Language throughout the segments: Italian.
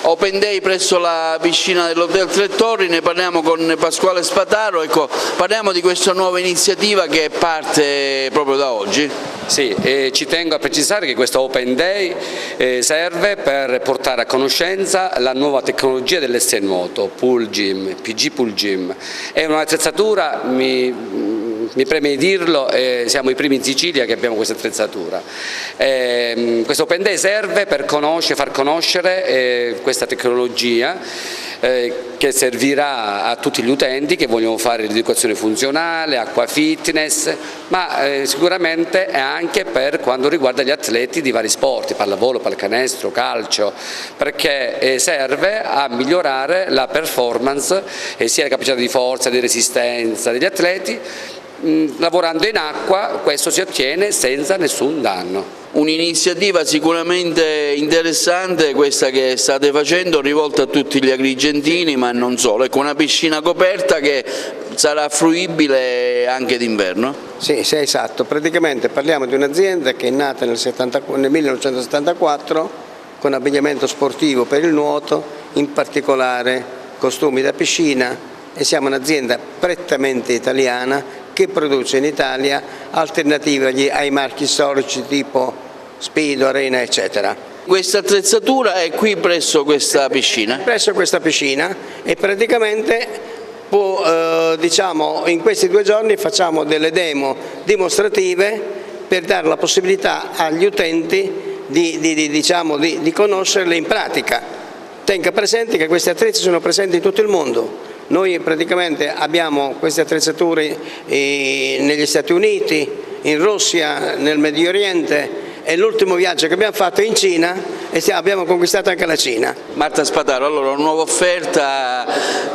Open Day presso la piscina dell'Hotel Tre Torri, ne parliamo con Pasquale Spataro, ecco, parliamo di questa nuova iniziativa che parte proprio da oggi. Sì, ci tengo a precisare che questo Open Day serve per portare a conoscenza la nuova tecnologia dell'S Nuoto, Pool Gym, PG Pool Gym. È un'attrezzatura, mi preme dirlo, siamo i primi in Sicilia che abbiamo questa attrezzatura. Questo Open Day serve per far conoscere questa tecnologia che servirà a tutti gli utenti che vogliono fare l'educazione funzionale, acqua fitness, ma sicuramente è anche per quanto riguarda gli atleti di vari sport, pallavolo, pallacanestro, calcio, perché serve a migliorare la performance sia la capacità di forza, di resistenza degli atleti. Lavorando in acqua questo si ottiene senza nessun danno. Un'iniziativa sicuramente interessante questa che state facendo, rivolta a tutti gli agrigentini ma non solo, ecco, una piscina coperta che sarà fruibile anche d'inverno? Sì, esatto, praticamente parliamo di un'azienda che è nata nel 1974 con abbigliamento sportivo per il nuoto, in particolare costumi da piscina, e siamo un'azienda prettamente italiana che produce in Italia alternative ai marchi storici tipo Speedo, Arena, eccetera. Questa attrezzatura è qui presso questa piscina? Presso questa piscina, e praticamente diciamo, in questi 2 giorni facciamo delle demo dimostrative per dare la possibilità agli utenti di conoscerle in pratica. Tenga presente che questi attrezzi sono presenti in tutto il mondo. Noi praticamente abbiamo queste attrezzature negli Stati Uniti, in Russia, nel Medio Oriente, e l'ultimo viaggio che abbiamo fatto è in Cina e abbiamo conquistato anche la Cina. Marta Spataro, allora una nuova offerta,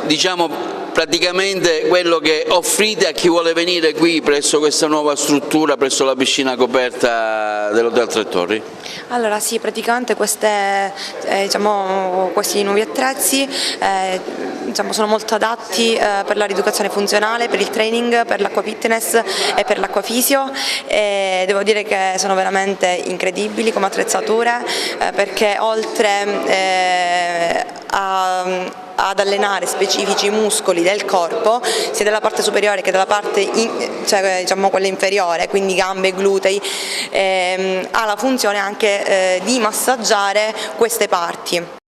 diciamo praticamente quello che offrite a chi vuole venire qui presso questa nuova struttura, presso la piscina coperta dell'Hotel Tre Torri? Allora sì, praticamente questi nuovi attrezzi sono molto adatti per la rieducazione funzionale, per il training, per l'acqua fitness e per l'acqua fisio, e devo dire che sono veramente incredibili come attrezzature, perché oltre ad allenare specifici muscoli del corpo, sia della parte superiore che della parte quella inferiore, quindi gambe e glutei, ha la funzione anche di massaggiare queste parti.